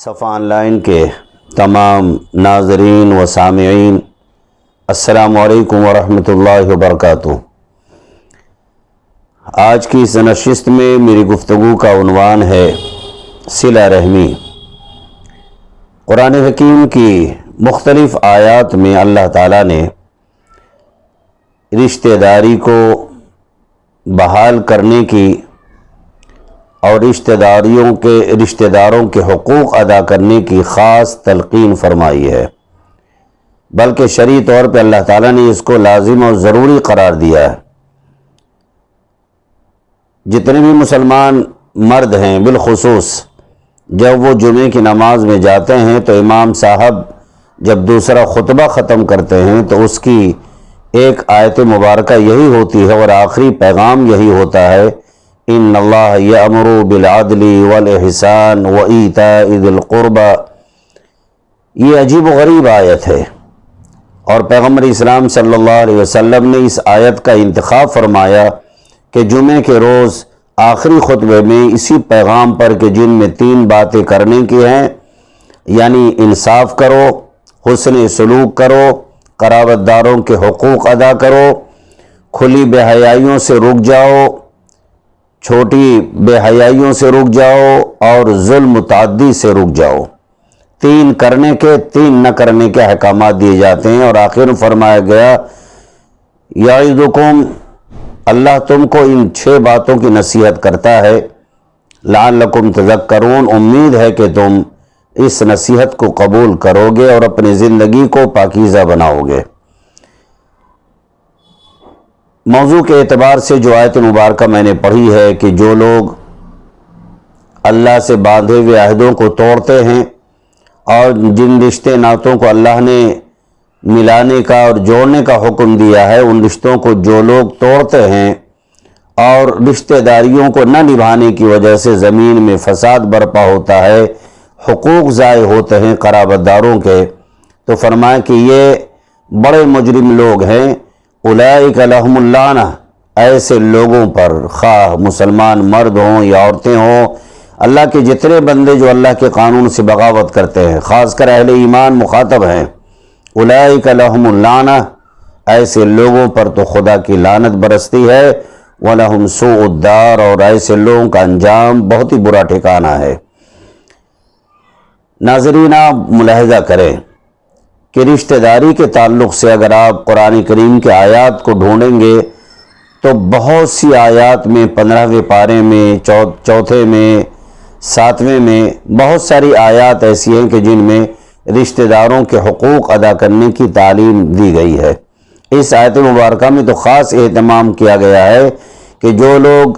صفا on line کے تمام ناظرین و سامعین، السلام علیکم ورحمۃ اللہ وبرکاتہ۔ آج کی اس نشست میں میری گفتگو کا عنوان ہے صلہ رحمی۔ قرآن حکیم کی مختلف آیات میں اللہ تعالیٰ نے رشتہ داری کو بحال کرنے کی اور رشتہ داروں کے حقوق ادا کرنے کی خاص تلقین فرمائی ہے، بلکہ شرعی طور پہ اللہ تعالیٰ نے اس کو لازم اور ضروری قرار دیا ہے۔ جتنے بھی مسلمان مرد ہیں بالخصوص جب وہ جمعے کی نماز میں جاتے ہیں تو امام صاحب جب دوسرا خطبہ ختم کرتے ہیں تو اس کی ایک آیت مبارکہ یہی ہوتی ہے اور آخری پیغام یہی ہوتا ہے، ان اللہ یأمر بالعدل والاحسان وایتاء ذی القربى۔ یہ عجیب و غریب آیت ہے اور پیغمبر اسلام صلی اللہ علیہ وسلم نے اس آیت کا انتخاب فرمایا کہ جمعے کے روز آخری خطبے میں اسی پیغام پر کہ جن میں 3 باتیں کرنے کی ہیں، یعنی انصاف کرو، حسن سلوک کرو، قرابت داروں کے حقوق ادا کرو، کھلی بے حیائیوں سے رک جاؤ، چھوٹی بے حیائیوں سے رک جاؤ اور ظلم متعدی سے رک جاؤ۔ 3 کرنے کے 3 نہ کرنے کے احکامات دیے جاتے ہیں، اور آخر میں فرمایا گیا یعظکم، اللہ تم کو ان 6 باتوں کی نصیحت کرتا ہے، لعلکم تذکرون، امید ہے کہ تم اس نصیحت کو قبول کرو گے اور اپنی زندگی کو پاکیزہ بناؤ گے۔ موضوع کے اعتبار سے جو آیت مبارکہ میں نے پڑھی ہے کہ جو لوگ اللہ سے باندھے ہوئے عہدوں کو توڑتے ہیں اور جن رشتے ناتوں کو اللہ نے ملانے کا اور جوڑنے کا حکم دیا ہے، ان رشتوں کو جو لوگ توڑتے ہیں اور رشتہ داریوں کو نہ نبھانے کی وجہ سے زمین میں فساد برپا ہوتا ہے، حقوق ضائع ہوتے ہیں قرابت داروں کے، تو فرمایا کہ یہ بڑے مجرم لوگ ہیں، اولئک لہم اللعنہ، ایسے لوگوں پر خواہ مسلمان مرد ہوں یا عورتیں ہوں، اللہ کے جتنے بندے جو اللہ کے قانون سے بغاوت کرتے ہیں، خاص کر اہل ایمان مخاطب ہیں، اولئک لہم اللعنہ، ایسے لوگوں پر تو خدا کی لعنت برستی ہے، وَلَهُمْ سُوءُ الدَّارِ، اور ایسے لوگوں کا انجام بہت ہی برا ٹھکانہ ہے۔ ناظرین، آپ ملاحظہ کریں کہ رشتہ داری کے تعلق سے اگر آپ قرآن کریم کے آیات کو ڈھونڈیں گے تو بہت سی آیات میں 15ویں پارے میں، 4 میں، 7ویں میں بہت ساری آیات ایسی ہیں کہ جن میں رشتہ داروں کے حقوق ادا کرنے کی تعلیم دی گئی ہے۔ اس آیت مبارکہ میں تو خاص اہتمام کیا گیا ہے کہ جو لوگ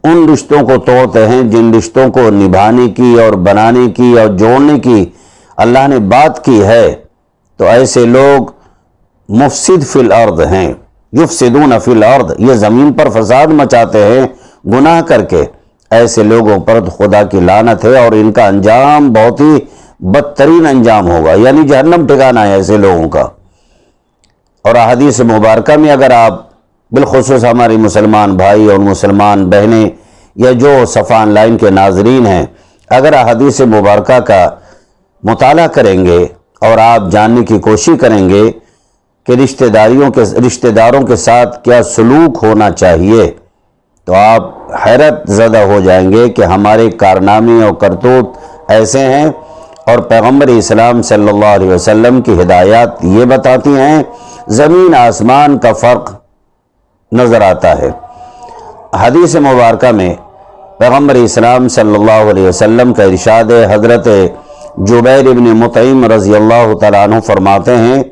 ان رشتوں کو توڑتے ہیں جن رشتوں کو نبھانے کی اور بنانے کی اور جوڑنے کی اللہ نے بات کی ہے، تو ایسے لوگ مفسد فی الارض ہیں، یفسدون فی الارض، یہ زمین پر فساد مچاتے ہیں گناہ کر کے۔ ایسے لوگوں پر خدا کی لعنت ہے اور ان کا انجام بہت ہی بدترین انجام ہوگا، یعنی جہنم ٹھکانہ ہے ایسے لوگوں کا۔ اور احادیث مبارکہ میں اگر آپ بالخصوص ہمارے مسلمان بھائی اور مسلمان بہنیں یا جو صفا آن لائن کے ناظرین ہیں، اگر احادیث مبارکہ کا مطالعہ کریں گے اور آپ جاننے کی کوشش کریں گے کہ رشتہ داروں کے ساتھ کیا سلوک ہونا چاہیے، تو آپ حیرت زدہ ہو جائیں گے کہ ہمارے کارنامے اور کرتوت ایسے ہیں، اور پیغمبر اسلام صلی اللہ علیہ وسلم کی ہدایات یہ بتاتی ہیں، زمین آسمان کا فرق نظر آتا ہے۔ حدیث مبارکہ میں پیغمبر اسلام صلی اللہ علیہ وسلم کا ارشاد ہے، حضرت جبیر بن مطعم رضی اللہ تعالیٰ عنہ فرماتے ہیں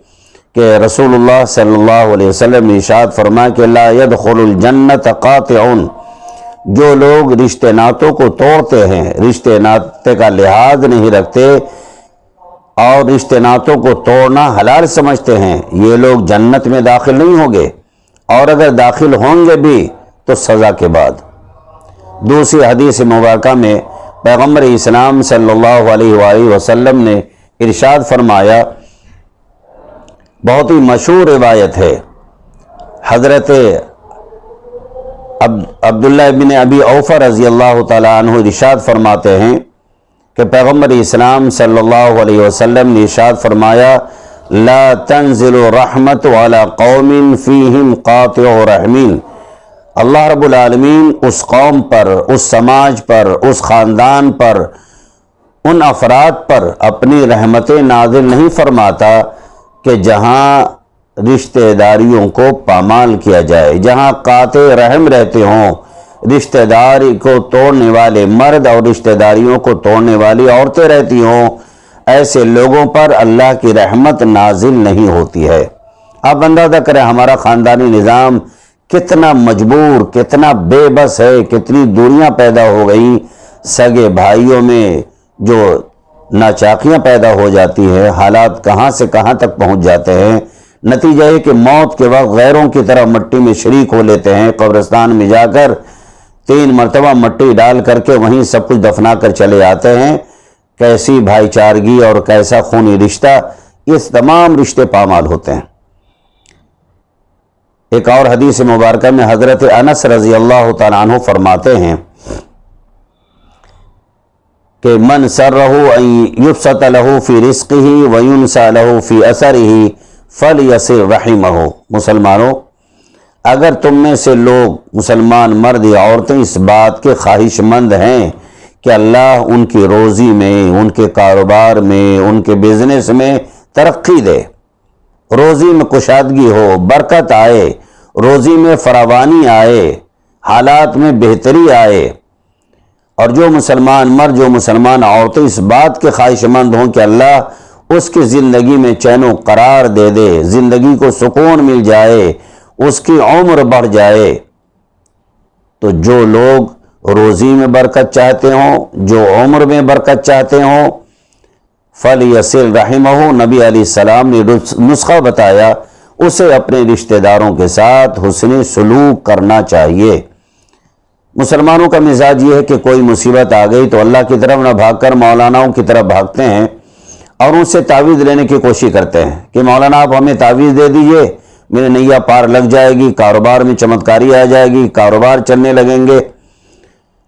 کہ رسول اللہ صلی اللہ علیہ وسلم نے ارشاد فرمایا کہ لا يدخل الجنت قاطع، جو لوگ رشتہ ناتوں کو توڑتے ہیں، رشتہ ناتے کا لحاظ نہیں رکھتے اور رشتہ ناتوں کو توڑنا حلال سمجھتے ہیں، یہ لوگ جنت میں داخل نہیں ہوں گے، اور اگر داخل ہوں گے بھی تو سزا کے بعد۔ دوسری حدیث مبارکہ میں پیغمبر اسلام صلی اللہ علیہ وآلہ وسلم نے ارشاد فرمایا، بہت ہی مشہور روایت ہے، حضرت عبداللہ بن ابی اوفا رضی اللہ تعالیٰ عنہ ارشاد فرماتے ہیں کہ پیغمبر اسلام صلی اللہ علیہ وسلم نے ارشاد فرمایا لا تنزل رحمت علی قوم فیہم قاطع رحمین، اللہ رب العالمین اس قوم پر، اس سماج پر، اس خاندان پر، ان افراد پر اپنی رحمتیں نازل نہیں فرماتا کہ جہاں رشتہ داریوں کو پامال کیا جائے، جہاں قاطع رحم رہتے ہوں، رشتہ داری کو توڑنے والے مرد اور رشتہ داریوں کو توڑنے والی عورتیں رہتی ہوں، ایسے لوگوں پر اللہ کی رحمت نازل نہیں ہوتی ہے۔ آپ اندازہ کریں ہمارا خاندانی نظام کتنا مجبور، کتنا بے بس ہے، کتنی دوریاں پیدا ہو گئی، سگے بھائیوں میں جو ناچاکیاں پیدا ہو جاتی ہیں، حالات کہاں سے کہاں تک پہنچ جاتے ہیں۔ نتیجہ ہے کہ موت کے وقت غیروں کی طرح مٹی میں شریک ہو لیتے ہیں، قبرستان میں جا کر 3 مرتبہ مٹی ڈال کر کے وہیں سب کچھ دفنا کر چلے آتے ہیں۔ کیسی بھائی چارگی اور کیسا خونی رشتہ، اس تمام رشتے پامال ہوتے ہیں۔ ایک اور حدیث مبارکہ میں حضرت انس رضی اللہ تعالیٰ عنہ فرماتے ہیں کہ من سرہ ان یبسط لہ فی رزقہ وینسى لہ فی اثرہ فلیصل رحمہ۔ مسلمانوں، اگر تم میں سے لوگ، مسلمان مرد یا عورتیں، اس بات کے خواہش مند ہیں کہ اللہ ان کی روزی میں، ان کے کاروبار میں، ان کے بزنس میں ترقی دے، روزی میں کشادگی ہو، برکت آئے، روزی میں فراوانی آئے، حالات میں بہتری آئے، اور جو مسلمان مرد، جو مسلمان عورتیں اس بات کے خواہش مند ہوں کہ اللہ اس کی زندگی میں چین و قرار دے دے، زندگی کو سکون مل جائے، اس کی عمر بڑھ جائے، تو جو لوگ روزی میں برکت چاہتے ہوں، جو عمر میں برکت چاہتے ہوں، فَلْيَصِلْ رَحِمَهُ، نبی علیہ السلام نے نسخہ بتایا، اسے اپنے رشتہ داروں کے ساتھ حسن سلوک کرنا چاہیے۔ مسلمانوں کا مزاج یہ ہے کہ کوئی مصیبت آ گئی تو اللہ کی طرف نہ بھاگ کر مولاناؤں کی طرف بھاگتے ہیں اور ان سے تعویذ لینے کی کوشش کرتے ہیں کہ مولانا آپ ہمیں تعویذ دے دیجئے، میرے نیا پار لگ جائے گی، کاروبار میں چمتکاری آ جائے گی، کاروبار چلنے لگیں گے۔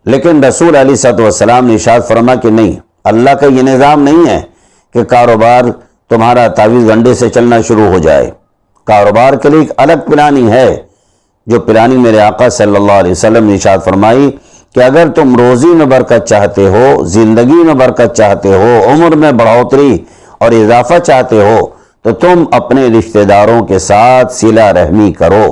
لیکن رسول علیہ الصلوۃ والسلام نے ارشاد فرمایا کہ نہیں، اللہ کا یہ نظام نہیں ہے کہ کاروبار تمہارا تعویذ گنڈے سے چلنا شروع ہو جائے۔ کاروبار کے لیے ایک الگ پلاننگ ہے، جو پلاننگ میرے آقا صلی اللہ علیہ وسلم نے ارشاد فرمائی کہ اگر تم روزی میں برکت چاہتے ہو، زندگی میں برکت چاہتے ہو، عمر میں بڑھوتری اور اضافہ چاہتے ہو، تو تم اپنے رشتہ داروں کے ساتھ صلہ رحمی کرو۔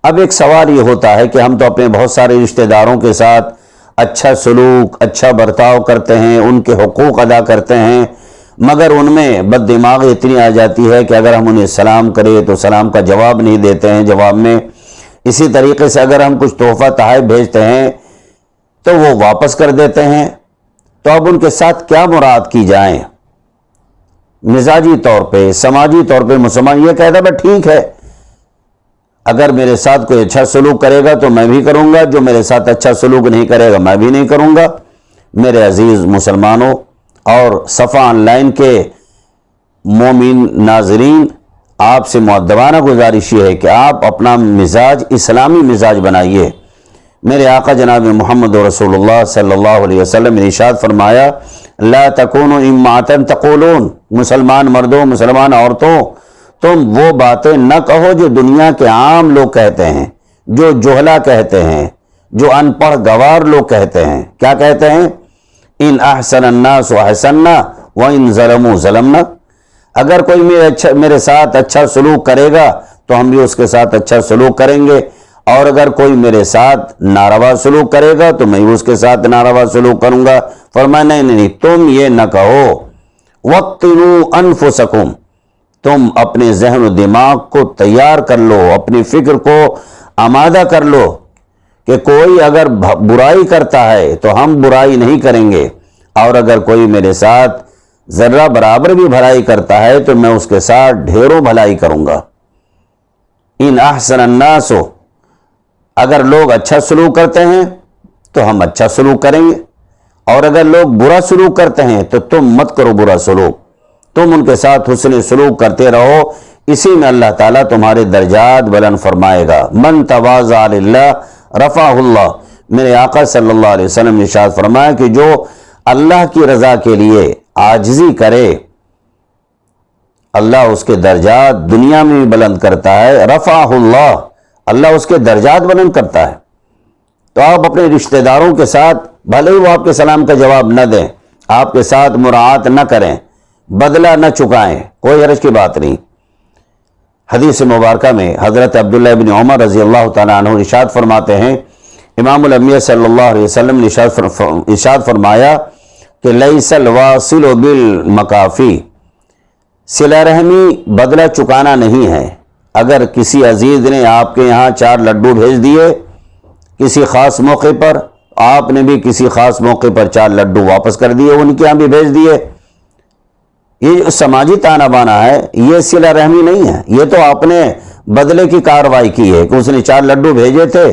اب ایک سوال یہ ہوتا ہے کہ ہم تو اپنے بہت سارے رشتہ داروں کے ساتھ اچھا سلوک، اچھا برتاؤ کرتے ہیں، ان کے حقوق ادا کرتے ہیں، مگر ان میں بد دماغی اتنی آ جاتی ہے کہ اگر ہم انہیں سلام کریں تو سلام کا جواب نہیں دیتے ہیں جواب میں۔ اسی طریقے سے اگر ہم کچھ تحفہ تحائف بھیجتے ہیں تو وہ واپس کر دیتے ہیں۔ تو اب ان کے ساتھ کیا مراد کی جائیں؟ مزاجی طور پہ، سماجی طور پہ مسلمان یہ کہتا ہے ٹھیک ہے، اگر میرے ساتھ کوئی اچھا سلوک کرے گا تو میں بھی کروں گا، جو میرے ساتھ اچھا سلوک نہیں کرے گا میں بھی نہیں کروں گا۔ میرے عزیز مسلمانوں اور صفا آن لائن کے مومن ناظرین، آپ سے مؤدبانہ گزارش یہ ہے کہ آپ اپنا مزاج اسلامی مزاج بنائیے۔ میرے آقا جناب محمد رسول اللہ صلی اللہ علیہ وسلم نے ارشاد فرمایا لا تکونوا امعة تقولون، مسلمان مردوں، مسلمان عورتوں، تم وہ باتیں نہ کہو جو دنیا کے عام لوگ کہتے ہیں، جو جہلا کہتے ہیں، جو ان پڑھ گوار لوگ کہتے ہیں۔ کیا کہتے ہیں؟ ان احسن الناس احسننا وان ظلموا ظلمنا، اگر کوئی میرے ساتھ اچھا سلوک کرے گا تو ہم بھی اس کے ساتھ اچھا سلوک کریں گے، اور اگر کوئی میرے ساتھ ناروا سلوک کرے گا تو میں اس کے ساتھ ناروا سلوک کروں گا۔ فرمایا نہیں، تم یہ نہ کہو، وَقْتِنُوا أَنفُسَكُمْ، تم اپنے ذہن و دماغ کو تیار کر لو، اپنی فکر کو آمادہ کر لو کہ کوئی اگر برائی کرتا ہے تو ہم برائی نہیں کریں گے، اور اگر کوئی میرے ساتھ ذرہ برابر بھی بھلائی کرتا ہے تو میں اس کے ساتھ ڈھیروں بھلائی کروں گا۔ ان احسن الناس، اگر لوگ اچھا سلوک کرتے ہیں تو ہم اچھا سلوک کریں گے، اور اگر لوگ برا سلوک کرتے ہیں تو تم مت کرو برا سلوک، تم ان کے ساتھ حسن سلوک کرتے رہو، اسی میں اللہ تعالیٰ تمہارے درجات بلند فرمائے گا۔ من تواضع للہ رفعہ اللہ، میرے آقا صلی اللہ علیہ وسلم نے ارشاد فرمایا کہ جو اللہ کی رضا کے لیے عاجزی کرے، اللہ اس کے درجات دنیا میں بھی بلند کرتا ہے، رفعہ اللہ، اللہ اس کے درجات بلند کرتا ہے۔ تو آپ اپنے رشتہ داروں کے ساتھ بھلے ہی وہ آپ کے سلام کا جواب نہ دیں، آپ کے ساتھ مراعات نہ کریں، بدلہ نہ چکائیں، کوئی حرج کی بات نہیں۔ حدیث مبارکہ میں حضرت عبداللہ بن عمر رضی اللہ تعالیٰ عنہ ارشاد فرماتے ہیں، امام الانبیاء صلی اللہ علیہ وسلم نے ارشاد فرمایا کہ لیس الواصل بالمکافی، صلہ رحمی بدلہ چکانا نہیں ہے۔ اگر کسی عزیز نے آپ کے یہاں 4 لڈو بھیج دیے کسی خاص موقع پر، آپ نے بھی کسی خاص موقع پر 4 لڈو واپس کر دیے، ان کے یہاں بھی بھیج دیے، یہ سماجی تانا بانا ہے، یہ صلہ رحمی نہیں ہے، یہ تو آپ نے بدلے کی کارروائی کی ہے کہ اس نے 4 لڈو بھیجے تھے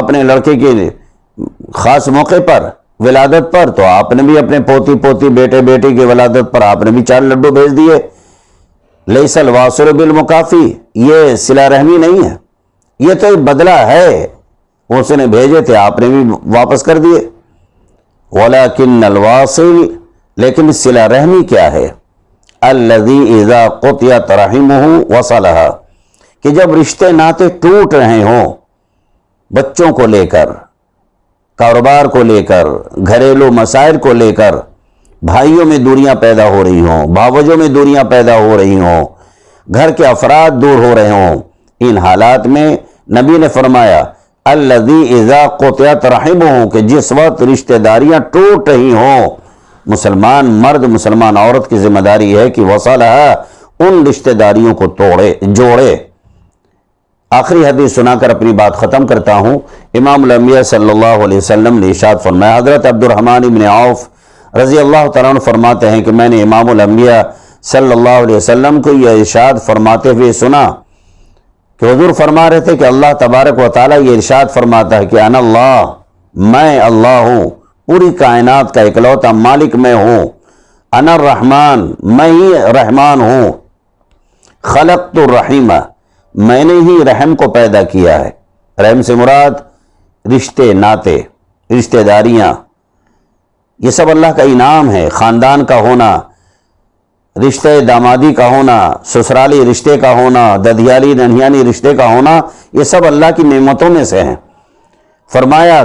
اپنے لڑکے کے خاص موقع پر، ولادت پر، تو آپ نے بھی اپنے پوتی پوتی بیٹے بیٹی کی ولادت پر آپ نے بھی 4 لڈو بھیج دیے۔ لیس الواصل بالمکافی، یہ صلہ رحمی نہیں ہے، یہ تو ایک بدلہ ہے، اس نے بھیجے تھے آپ نے بھی واپس کر دیے۔ ولیکن الواصل، لیکن صلہ رحمی کیا ہے؟ الذی اذا قطعت رحمہ وصلها، کہ جب رشتے ناطے ٹوٹ رہے ہوں، بچوں کو لے کر، کاروبار کو لے کر، گھریلو مسائل کو لے کر، بھائیوں میں دوریاں پیدا ہو رہی ہوں، بھاوجوں میں دوریاں پیدا ہو رہی ہوں، گھر کے افراد دور ہو رہے ہوں، ان حالات میں نبی نے فرمایا الذی اذا قطعت رحمہ، کہ جس وقت رشتہ داریاں ٹوٹ رہی ہوں، مسلمان مرد مسلمان عورت کی ذمہ داری ہے کہ وصلها، ان رشتہ داریوں کو جوڑے۔ آخری حدیث سنا کر اپنی بات ختم کرتا ہوں۔ امام الانبیاء صلی اللہ علیہ وسلم نے ارشاد فرمایا، حضرت عبد الرحمن بن عوف رضی اللہ تعالیٰ عنہ فرماتے ہیں کہ میں نے امام الانبیاء صلی اللہ علیہ وسلم کو یہ ارشاد فرماتے ہوئے سنا کہ حضور فرما رہے تھے کہ اللہ تبارک و تعالیٰ یہ ارشاد فرماتا ہے کہ انا اللہ، میں اللہ ہوں، پوری کائنات کا اکلوتا مالک میں ہوں، انا الرحمن، میں ہی رحمان ہوں، خلقت الرحیمہ، میں نے ہی رحم کو پیدا کیا ہے۔ رحم سے مراد رشتے ناتے، رشتہ داریاں، یہ سب اللہ کا انعام ہے، خاندان کا ہونا، رشتہ دامادی کا ہونا، سسرالی رشتے کا ہونا، ددیالی ننھیانی رشتے کا ہونا، یہ سب اللہ کی نعمتوں میں سے ہیں۔ فرمایا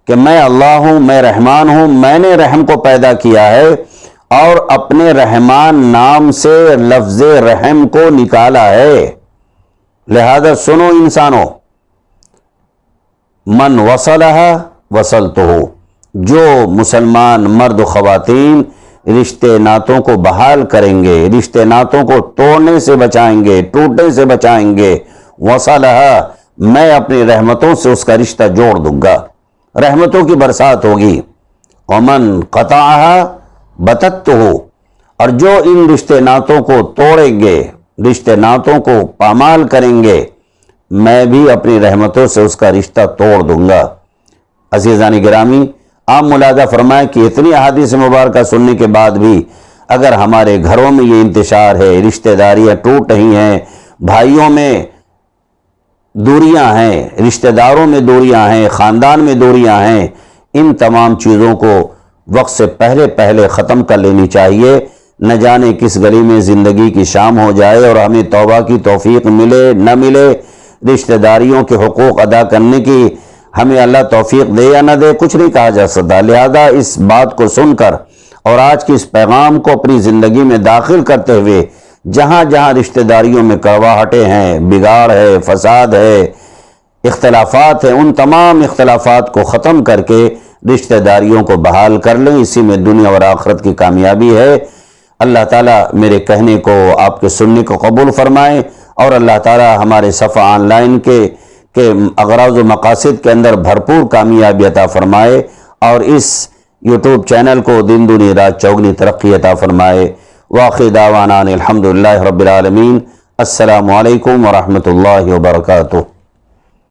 کہ میں اللہ ہوں، میں رحمان ہوں، میں نے رحم کو پیدا کیا ہے اور اپنے رحمان نام سے لفظ رحم کو نکالا ہے۔ لہذا سنو انسانوں، من وصلها وصلتہ، جو مسلمان مرد و خواتین رشتے ناتوں کو بحال کریں گے، رشتے ناتوں کو توڑنے سے بچائیں گے، ٹوٹنے سے بچائیں گے، وصلها، میں اپنی رحمتوں سے اس کا رشتہ جوڑ دوں گا، رحمتوں کی برسات ہوگی۔ ومن قطعها بتتہ، اور جو ان رشتے ناتوں کو توڑیں گے، رشتے ناتوں کو پامال کریں گے، میں بھی اپنی رحمتوں سے اس کا رشتہ توڑ دوں گا۔ عزیزان گرامی، آپ ملاحظہ فرمائیں کہ اتنی احادیث مبارکہ سننے کے بعد بھی اگر ہمارے گھروں میں یہ انتشار ہے، رشتہ داریاں ٹوٹ رہی ہیں، بھائیوں میں دوریاں ہیں، رشتہ داروں میں دوریاں ہیں، خاندان میں دوریاں ہیں، ان تمام چیزوں کو وقت سے پہلے ختم کر لینی چاہیے۔ نہ جانے کس گلی میں زندگی کی شام ہو جائے اور ہمیں توبہ کی توفیق ملے نہ ملے، رشتہ داریوں کے حقوق ادا کرنے کی ہمیں اللہ توفیق دے یا نہ دے، کچھ نہیں کہا جا سکتا۔ لہذا اس بات کو سن کر اور آج کی اس پیغام کو اپنی زندگی میں داخل کرتے ہوئے، جہاں جہاں رشتہ داریوں میں کڑواہٹیں ہیں، بگاڑ ہے، فساد ہے، اختلافات ہیں، ان تمام اختلافات کو ختم کر کے رشتہ داریوں کو بحال کر لیں، اسی میں دنیا اور آخرت کی کامیابی ہے۔ اللہ تعالیٰ میرے کہنے کو، آپ کے سننے کو قبول فرمائے، اور اللہ تعالیٰ ہمارے صفحہ آن لائن کے اغراض و مقاصد کے اندر بھرپور کامیابی عطا فرمائے، اور اس یوٹیوب چینل کو دن دنی رات چوگنی ترقی عطا فرمائے۔ واخر دعوانا الحمدللہ رب العالمین۔ السلام علیکم ورحمۃ اللہ وبرکاتہ۔